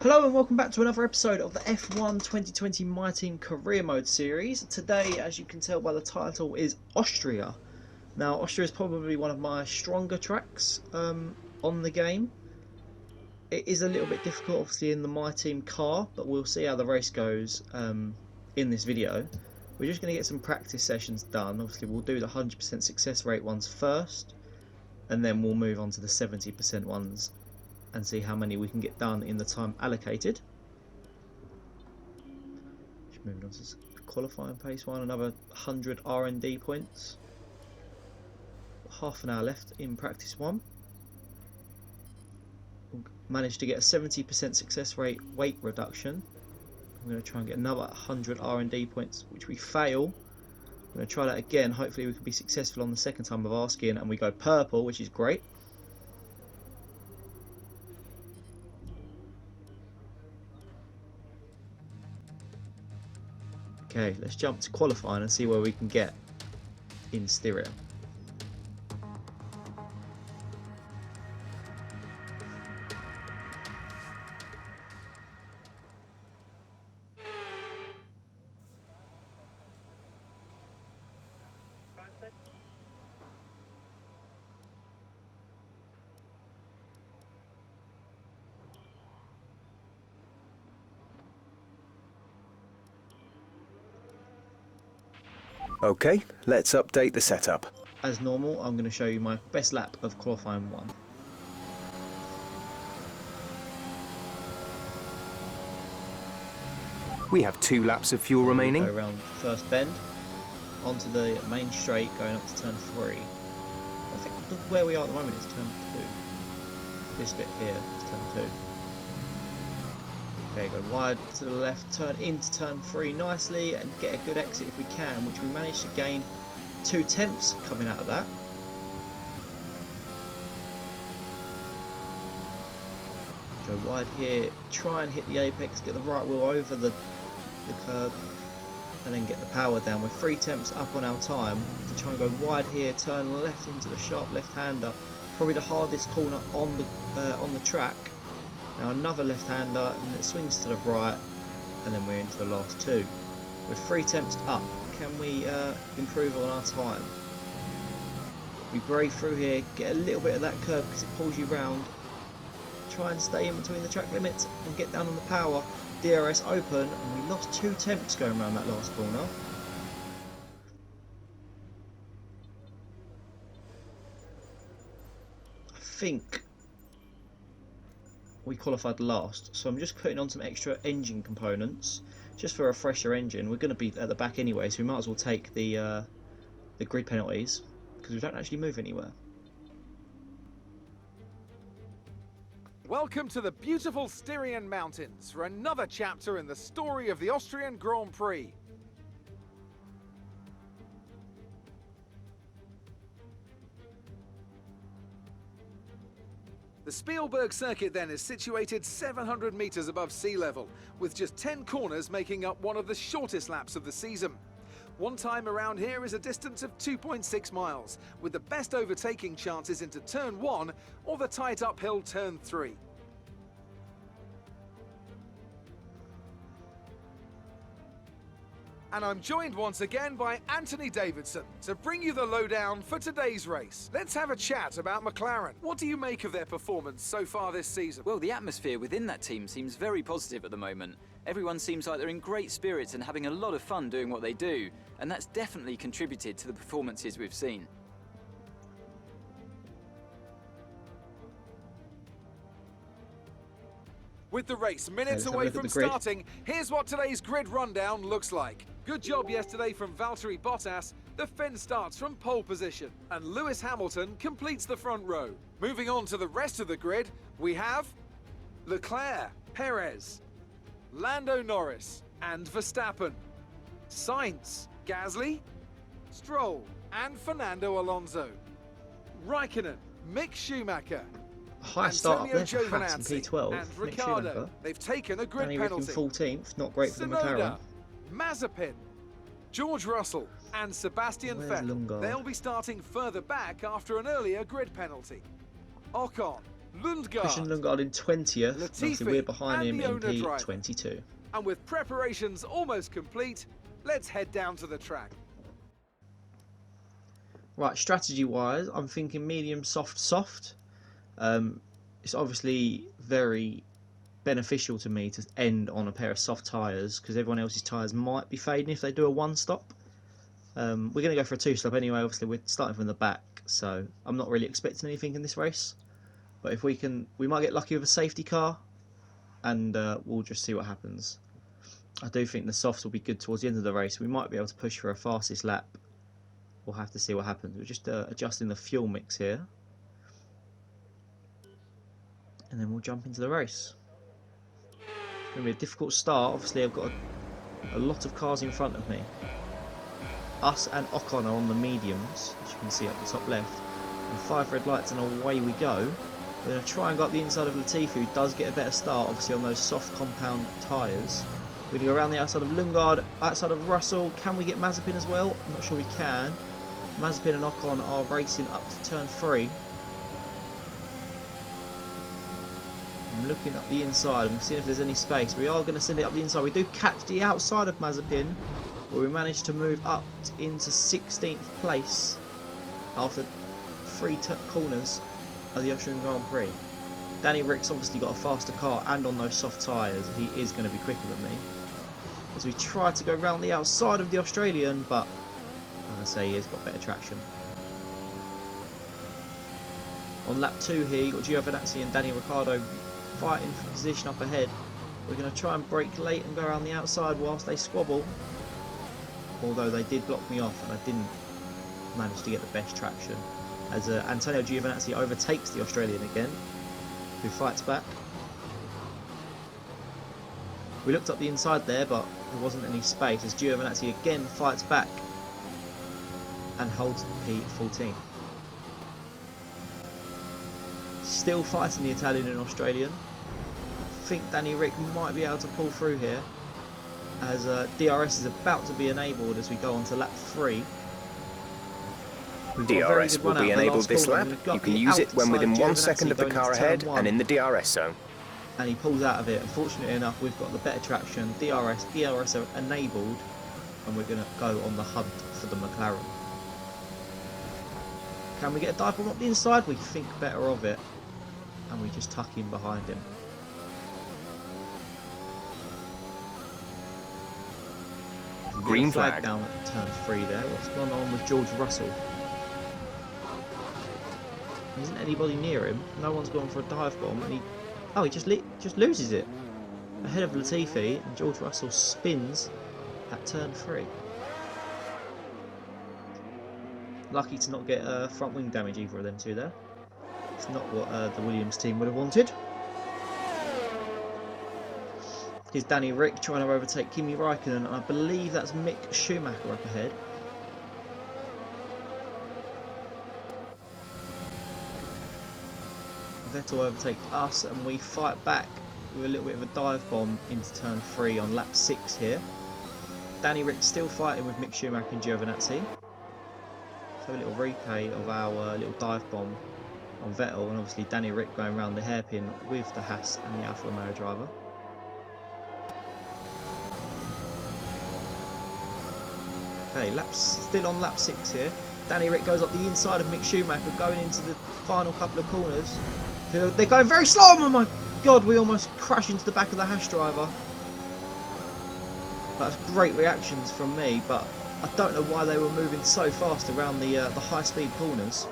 Hello and welcome back to another episode of the F1 2020 My Team Career Mode series. Today, as you can tell by the title, is Austria. Now, Austria is probably one of my stronger tracks on the game. It is a little bit difficult, obviously, in the My Team car, but we'll see how the race goes in this video. We're just going to get some practice sessions done. Obviously, we'll do the 100% success rate ones first, and then we'll move on to the 70% ones and see how many we can get done in the time allocated. Just moving on to qualifying pace one, another 100 R&D points. Half an hour left in practice one. We'll manage to get a 70% success rate weight reduction. I'm going to try and get another 100 R&D points, which we fail. I'm going to try that again. Hopefully we can be successful on the second time of asking, and we go purple, which is great. Okay, let's jump to qualifying and see where we can get in Styria. Okay, let's update the setup. As normal, I'm going to show you my best lap of qualifying one. We have 2 laps of fuel remaining. Go around first bend, onto the main straight, going up to turn 3. I think where we are at the moment is turn 2. This bit here is turn 2. Okay, go wide to the left, turn into turn 3 nicely and get a good exit if we can, which we managed to gain 2 tenths coming out of that. Go wide here, try and hit the apex, get the right wheel over the curb and then get the power down. We're 3 tenths up on our time to try and go wide here, turn left into the sharp left-hander, probably the hardest corner on the track. Now another left-hander and it swings to the right and then we're into the last 2. We're 3 tenths up. Can we improve on our time? We brave through here, get a little bit of that curve because it pulls you round. Try and stay in between the track limits and get down on the power. DRS open and we lost 2 tenths going around that last corner. I think we qualified last, so I'm just putting on some extra engine components just for a fresher engine. We're going to be at the back anyway, so we might as well take the grid penalties because we don't actually move anywhere. Welcome to the beautiful Styrian Mountains for another chapter in the story of the Austrian Grand Prix. The Spielberg circuit then is situated 700 metres above sea level, with just 10 corners making up one of the shortest laps of the season. One time around here is a distance of 2.6 miles, with the best overtaking chances into turn 1 or the tight uphill turn 3. And I'm joined once again by Anthony Davidson to bring you the lowdown for today's race. Let's have a chat about McLaren. What do you make of their performance so far this season? Well, the atmosphere within that team seems very positive at the moment. Everyone seems like they're in great spirits and having a lot of fun doing what they do, and that's definitely contributed to the performances we've seen. With the race minutes away from starting, here's what today's grid rundown looks like. Good job yesterday from Valtteri Bottas. The Finn starts from pole position, and Lewis Hamilton completes the front row. Moving on to the rest of the grid, we have Leclerc, Perez, Lando Norris, and Verstappen, Sainz, Gasly, Stroll, and Fernando Alonso, Raikkonen, Mick Schumacher, High start up there for Antonio Haas in Giovinazzi P12. and Ricciardo. They've taken a grid Danny penalty. Rick in 14th, not great for the McLaren. Mazepin, George Russell, and Sebastian Where's Vettel. Lundgaard? They'll be starting further back after an earlier grid penalty. Ocon, Lundgaard. Pushing Lundgaard in 20th. And obviously we're behind him in driver. P22. And with preparations almost complete, let's head down to the track. Right, strategy-wise, I'm thinking medium, soft, soft. It's obviously very beneficial to me to end on a pair of soft tyres because everyone else's tyres might be fading if they do a one-stop. We're going to go for a two-stop anyway. Obviously, we're starting from the back, so I'm not really expecting anything in this race. But if we can, we might get lucky with a safety car, and we'll just see what happens. I do think the softs will be good towards the end of the race. We might be able to push for a fastest lap. We'll have to see what happens. We're just adjusting the fuel mix here. And then we'll jump into the race. It's going to be a difficult start. Obviously, I've got a lot of cars in front of me. Us and Ocon are on the mediums, as you can see up the top left. And 5 red lights and away we go. We're going to try and go up the inside of Latifi, who does get a better start, obviously, on those soft compound tyres. We're going to go around the outside of Lundgaard, outside of Russell. Can we get Mazepin as well? I'm not sure we can. Mazepin and Ocon are racing up to turn 3. I'm looking up the inside. I'm seeing if there's any space. We are going to send it up the inside. We do catch the outside of Mazepin, but we managed to move up into 16th place after 3 corners of the Austrian Grand Prix. Danny Rick's obviously got a faster car and on those soft tyres. He is going to be quicker than me. As we try to go round the outside of the Australian, but like I say, he has got better traction. On lap 2 here, you've got Giovinazzi and Daniel Ricciardo fighting for position up ahead. We're going to try and brake late and go around the outside whilst they squabble. Although they did block me off and I didn't manage to get the best traction. As Antonio Giovinazzi overtakes the Australian again, who fights back. We looked up the inside there, but there wasn't any space as Giovinazzi again fights back and holds P14. Still fighting the Italian and Australian. I think Danny Rick might be able to pull through here as DRS is about to be enabled as we go on to lap 3. DRS will be enabled this lap. You can use it when within 1 second of the car ahead and in the DRS zone. And he pulls out of it. Unfortunately enough, we've got the better traction. DRS are enabled, and we're going to go on the hunt for the McLaren. Can we get a dive bomb up the inside? We think better of it, and we just tuck in behind him. Green flag down at turn 3 there. What's going on with George Russell? Isn't anybody near him? No one's gone for a dive bomb, and he just loses it ahead of Latifi, and George Russell spins at turn 3. Lucky to not get front wing damage either of them two there. It's not what the Williams team would have wanted. Here's Danny Rick trying to overtake Kimi Raikkonen, and I believe that's Mick Schumacher up ahead. Vettel overtakes us, and we fight back with a little bit of a dive bomb into turn 3 on lap 6 here. Danny Rick still fighting with Mick Schumacher and Giovinazzi. So a little replay of our little dive bomb on Vettel, and obviously Danny Rick going around the hairpin with the Haas and the Alfa Romeo driver. Okay, still on lap 6 here. Danny Rick goes up the inside of Mick Schumacher going into the final couple of corners. They're going very slow. Oh my god, we almost crash into the back of the Haas driver. That's great reactions from me, but I don't know why they were moving so fast around the high-speed corners.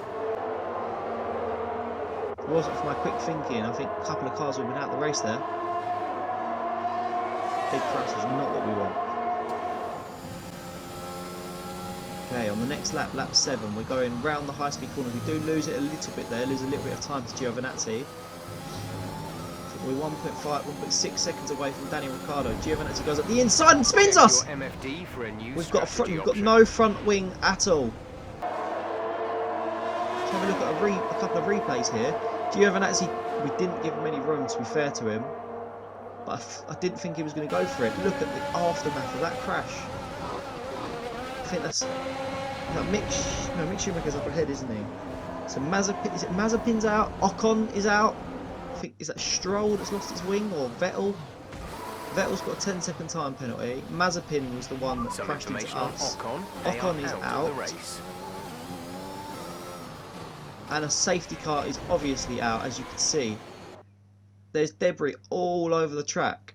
If it wasn't for my quick thinking, I think a couple of cars would have been out of the race there. Big crash is not what we want. Okay, on the next lap, lap 7, we're going round the high-speed corners. We do lose it a little bit there, lose a little bit of time to Giovinazzi. We're 1.6 seconds away from Daniel Ricciardo. Giovinazzi goes up the inside and spins us! We've got no front wing at all. Let's have a look at a couple of replays here. Giovinazzi, we didn't give him any room, to be fair to him. But I didn't think he was going to go for it. Look at the aftermath of that crash. I think that's... No, Mick Schumacher's up ahead, isn't he? So Mazepin, is it Mazepin's out? Ocon is out. I think, is that Stroll that's lost his wing, or Vettel? Vettel's got a 10-second time penalty. Mazepin was the one that crashed into us. Ocon is out. And a safety car is obviously out, as you can see. There's debris all over the track.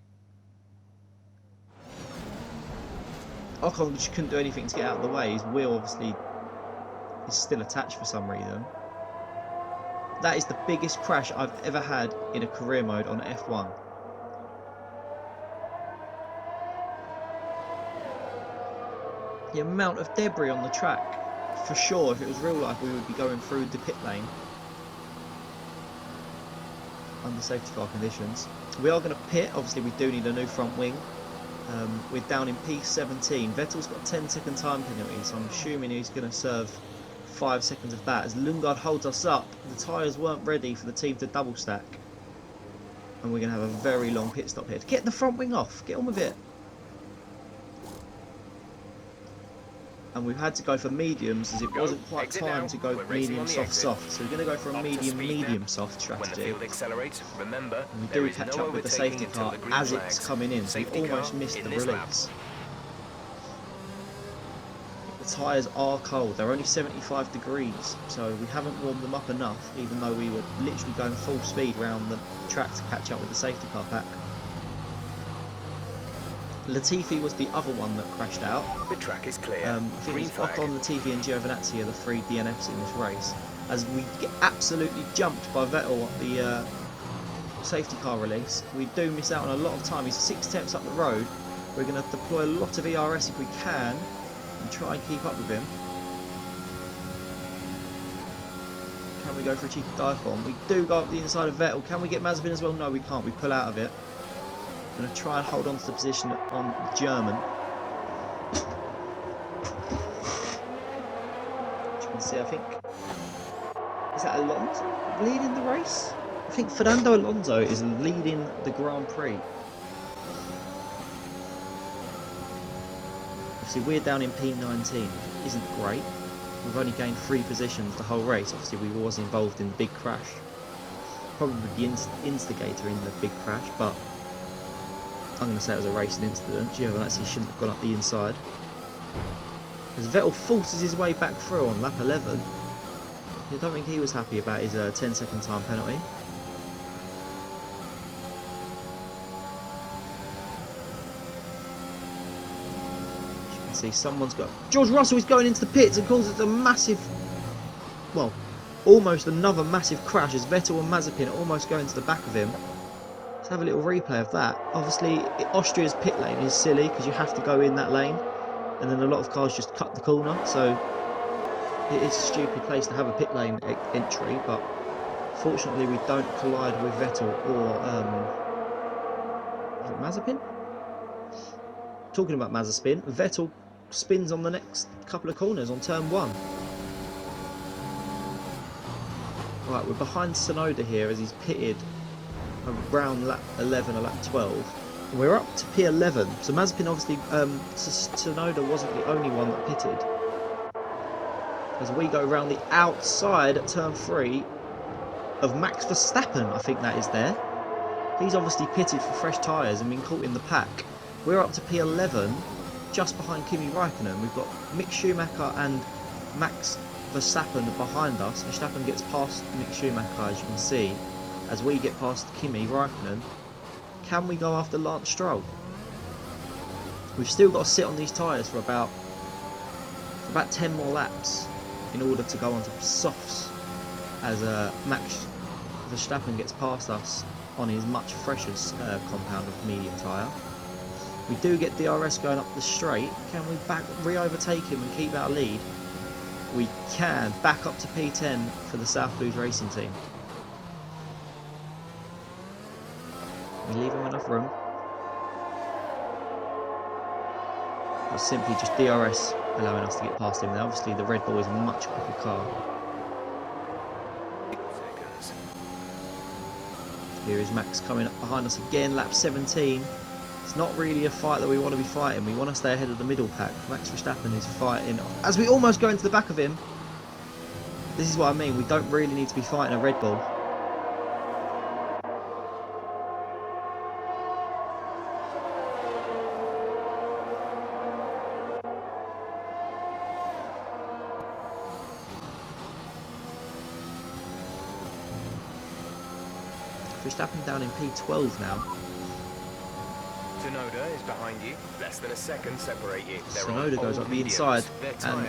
Ocon just couldn't do anything to get out of the way. His wheel obviously is still attached for some reason. That is the biggest crash I've ever had in a career mode on F1. The amount of debris on the track. For sure, if it was real life, we would be going through the pit lane under safety car conditions. We are going to pit. Obviously, we do need a new front wing. We're down in P17. Vettel's got a 10-second time penalty, so I'm assuming he's going to serve 5 seconds of that. As Lundgaard holds us up, the tyres weren't ready for the team to double stack. And we're going to have a very long pit stop here. Get the front wing off. Get on with it. And we've had to go for mediums as it wasn't quite time to go medium soft soft, so we're going to go for a medium soft strategy. And we do catch up with the safety car as it's coming in, so we almost missed the release. The tyres are cold, they're only 75 degrees, so we haven't warmed them up enough, even though we were literally going full speed around the track to catch up with the safety car pack. Latifi was the other one that crashed out. The track is clear. I think it was Ocon, Latifi and Giovinazzi are the 3 DNFs in this race. As we get absolutely jumped by Vettel at the safety car release. We do miss out on a lot of time. He's 6 tenths up the road. We're going to deploy a lot of ERS if we can and try and keep up with him. Can we go for a cheeky dive bomb? We do go up the inside of Vettel. Can we get Mazepin as well? No, we can't. We pull out of it. I'm going to try and hold on to the position on the German. As you can see, I think... Is that Alonso leading the race? I think Fernando Alonso is leading the Grand Prix. Obviously, we're down in P19. Isn't great. We've only gained 3 positions the whole race. Obviously, we was involved in the big crash. Probably the instigator in the big crash, but... I'm going to say it was a racing incident. Giovinazzi shouldn't have gone up the inside. As Vettel forces his way back through on lap 11. I don't think he was happy about his 10-second time penalty. As you can see, someone's got... George Russell is going into the pits and causes a massive... Well, almost another massive crash as Vettel and Mazepin are almost going to the back of him. Have a little replay of that. Obviously, Austria's pit lane is silly because you have to go in that lane, and then a lot of cars just cut the corner. So it is a stupid place to have a pit lane entry. But fortunately, we don't collide with Vettel or is it Mazepin? Talking about Mazepin, Vettel spins on the next couple of corners on turn 1. Right, we're behind Tsunoda here as he's pitted around lap 11 or lap 12. We're up to P11, so Mazepin obviously, Tsunoda wasn't the only one that pitted. As we go around the outside at turn 3 of Max Verstappen, I think that is there. He's obviously pitted for fresh tyres and been caught in the pack. We're up to P11, just behind Kimi Raikkonen. We've got Mick Schumacher and Max Verstappen behind us. Verstappen gets past Mick Schumacher, as you can see. As we get past Kimi Raikkonen, can we go after Lance Stroll? We've still got to sit on these tyres for about 10 more laps in order to go onto softs as Max Verstappen gets past us on his much fresher compound of medium tyre. We do get DRS going up the straight. Can we re-overtake him and keep our lead? We can. Back up to P10 for the South Blues Racing team. We leave him enough room. Or simply just DRS allowing us to get past him. Now, obviously, the Red Bull is a much quicker car. Here is Max coming up behind us again, lap 17. It's not really a fight that we want to be fighting. We want to stay ahead of the middle pack. Max Verstappen is fighting as we almost go into the back of him. This is what I mean, we don't really need to be fighting a Red Bull. Verstappen down in P12 now. Tsunoda is behind you. Less than a second separate you. Tsunoda goes up the inside, and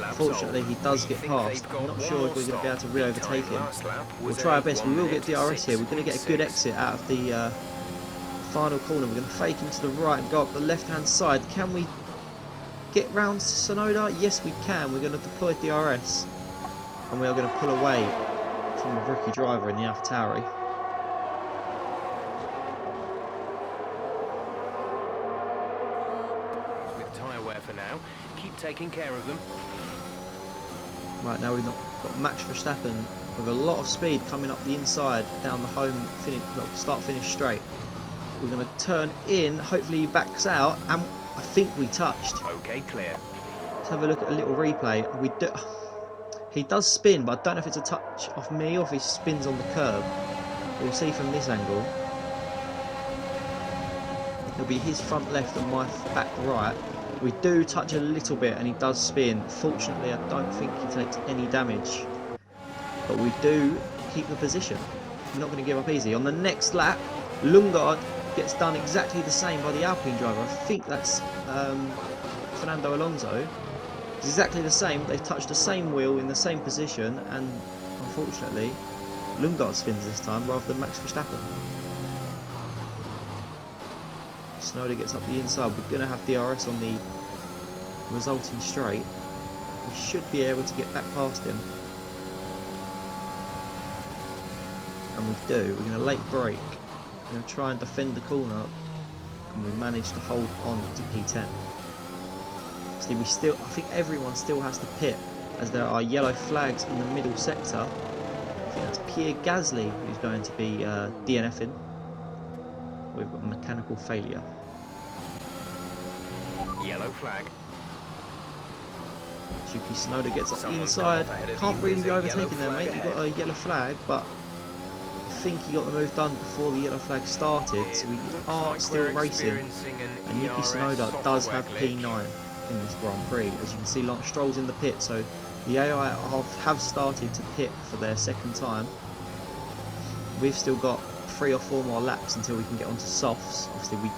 unfortunately he does get past. I'm not sure if we're going to be able to re-overtake him. We'll try our best. We will get DRS here. We're going to get a good exit out of the final corner. We're going to fake him to the right and go up the left-hand side. Can we get round Tsunoda? Yes, we can. We're going to deploy DRS, and we are going to pull away from the rookie driver in the AlphaTauri. For now, keep taking care of them. Right, now we've got Max Verstappen with a lot of speed coming up the inside down the home finish, start finish straight. We're going to turn in, hopefully he backs out, and I think we touched. Okay, clear. Let's have a look at a little replay. He does spin, but I don't know if it's a touch off me or if he spins on the curb. We'll see from this angle. It'll be his front left and my back right. We do touch a little bit and he does spin. Fortunately, I don't think he takes any damage. But we do keep the position. We're not going to give up easy. On the next lap, Lundgaard gets done exactly the same by the Alpine driver. I think that's Fernando Alonso. It's exactly the same. They've touched the same wheel in the same position, and unfortunately, Lundgaard spins this time rather than Max Verstappen. Tsunoda gets up the inside. We're going to have DRS on the resulting straight. We should be able to get back past him. And we do. We're going to late brake. We're going to try and defend the corner. And we manage to hold on to P10. See, I think everyone still has to pit, as there are yellow flags in the middle sector. I think that's Pierre Gasly who's going to be DNFing. We've got mechanical failure. Yellow flag. Yuki Tsunoda gets up the inside. Can't really be overtaken there, mate. You've got a yellow flag, but I think he got the move done before the yellow flag started, so we are still racing. And Yuki Tsunoda does have P9 in this Grand Prix. As you can see, Lance Stroll's in the pit, so the AI have started to pit for their second time. We've still got 3 or 4 more laps until we can get onto softs. Obviously we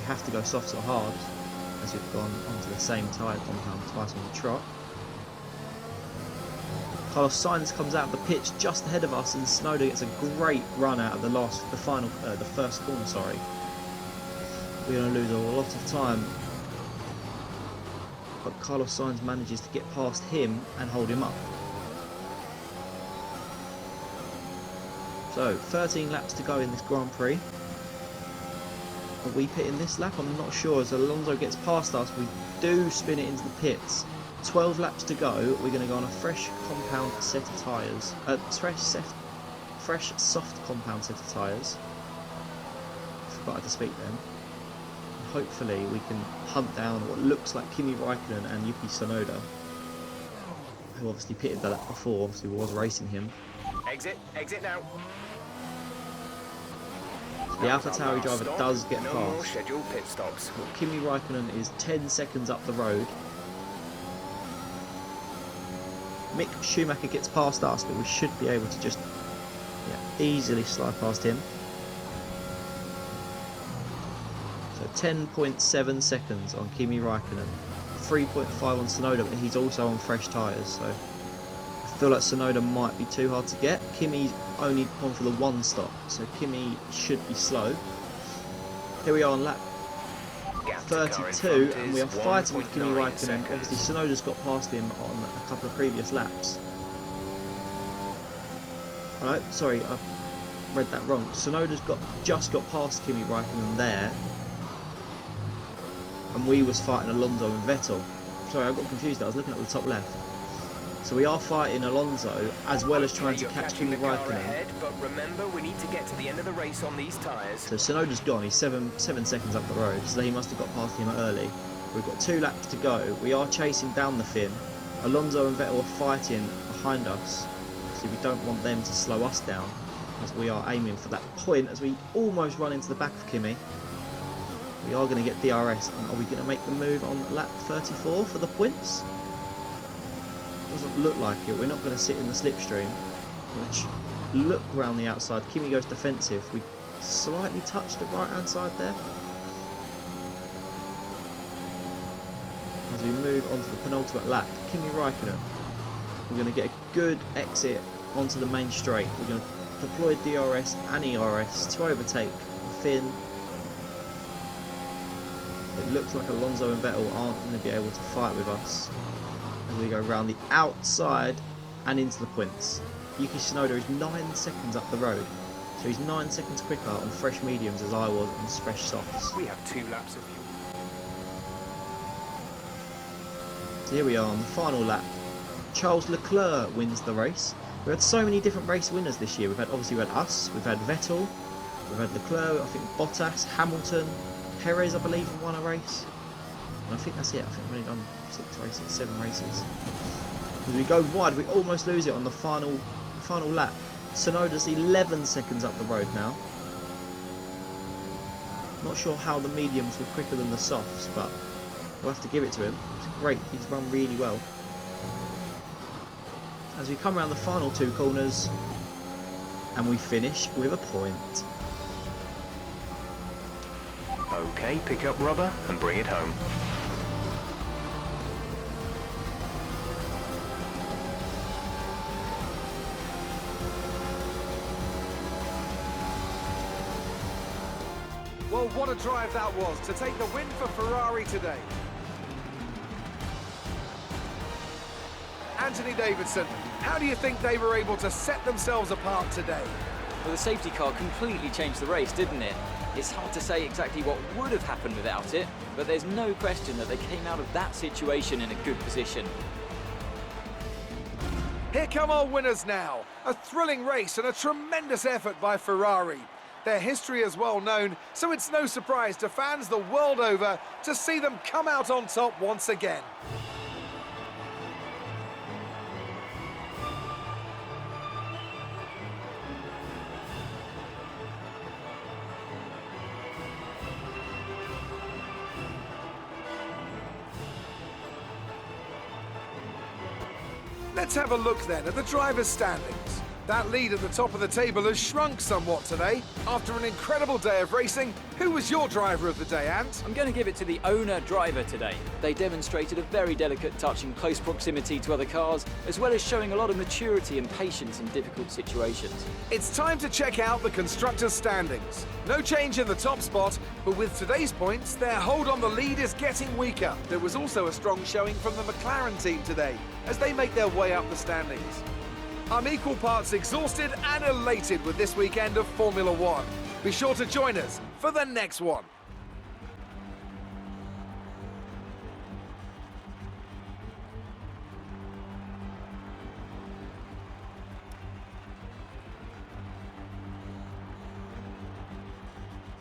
have to go softs or hards, as we've gone onto the same tyre compound twice on the trot. Carlos Sainz comes out of the pitch just ahead of us, and Tsunoda gets a great run out of the first corner. Sorry, we're going to lose a lot of time, but Carlos Sainz manages to get past him and hold him up. So, 13 laps to go in this Grand Prix. Are we pitting this lap? I'm not sure. As Alonso gets past us, we do spin it into the pits. 12 laps to go. We're going to go on a fresh compound set of tyres. Fresh soft compound set of tyres. Forgot how to speak then. And hopefully we can hunt down what looks like Kimi Raikkonen and Yuki Tsunoda, who obviously pitted the lap before. Obviously we was racing him. Exit now. The AlphaTauri driver does get past. No more scheduled pit stops. Kimi Raikkonen is 10 seconds up the road. Mick Schumacher gets past us, but we should be able to just easily slide past him. So 10.7 seconds on Kimi Raikkonen, 3.5 on Tsunoda, but he's also on fresh tyres, so I feel like Tsunoda might be too hard to get. Kimi's only gone for the 1 stop, so Kimi should be slow. Here we are on lap 32, and we are fighting with Kimi Raikkonen. Obviously Tsunoda's got past him on a couple of previous laps. Alright, sorry, I read that wrong. Tsunoda's just got past Kimi Raikkonen there, and we was fighting Alonso and Vettel. Sorry, I got confused. I was looking at the top left. So we are fighting Alonso as well as trying to catch Kimi Raikkonen. But remember, we need to get to the end of the race on these tyres. So Tsunoda's gone. He's 7 seconds up the road, so he must have got past him early. We've got 2 laps to go. We are chasing down the Finn. Alonso and Vettel are fighting behind us, so we don't want them to slow us down, as we are aiming for that point as we almost run into the back of Kimi. We are going to get DRS, and are we going to make the move on lap 34 for the points? Doesn't look like it. We're not going to sit in the slipstream, which look around the outside. Kimi goes defensive. We slightly touch the right hand side there. As we move on to the penultimate lap, Kimi Raikkonen. We're going to get a good exit onto the main straight. We're going to deploy DRS and ERS to overtake Finn. It looks like Alonso and Vettel aren't going to be able to fight with us as we go around the outside and into the points. Yuki Tsunoda is 9 seconds up the road, so he's 9 seconds quicker on fresh mediums as I was on fresh softs. We have 2 laps of fuel. So here we are on the final lap. Charles Leclerc wins the race. We've had so many different race winners this year. We've had us, we've had Vettel, we've had Leclerc, I think Bottas, Hamilton, Perez I believe won a race. And I think that's it. I think we've only done 7 races. As we go wide, we almost lose it on the final lap. Tsunoda's 11 seconds up the road now. Not sure how the mediums were quicker than the softs, but we'll have to give it to him. It's great, he's run really well. As we come around the final 2 corners, and we finish with a point. Okay, pick up rubber and bring it home. Well, what a drive that was to take the win for Ferrari today. Anthony Davidson, how do you think they were able to set themselves apart today? Well, the safety car completely changed the race, didn't it? It's hard to say exactly what would have happened without it, but there's no question that they came out of that situation in a good position. Here come our winners now. A thrilling race and a tremendous effort by Ferrari. Their history is well known, so it's no surprise to fans the world over to see them come out on top once again. Let's have a look then at the drivers' standings. That lead at the top of the table has shrunk somewhat today. After an incredible day of racing, who was your driver of the day, Ant? I'm going to give it to the owner-driver today. They demonstrated a very delicate touch in close proximity to other cars, as well as showing a lot of maturity and patience in difficult situations. It's time to check out the constructors' standings. No change in the top spot, but with today's points, their hold on the lead is getting weaker. There was also a strong showing from the McLaren team today, as they make their way up the standings. I'm equal parts exhausted and elated with this weekend of Formula One. Be sure to join us for the next one.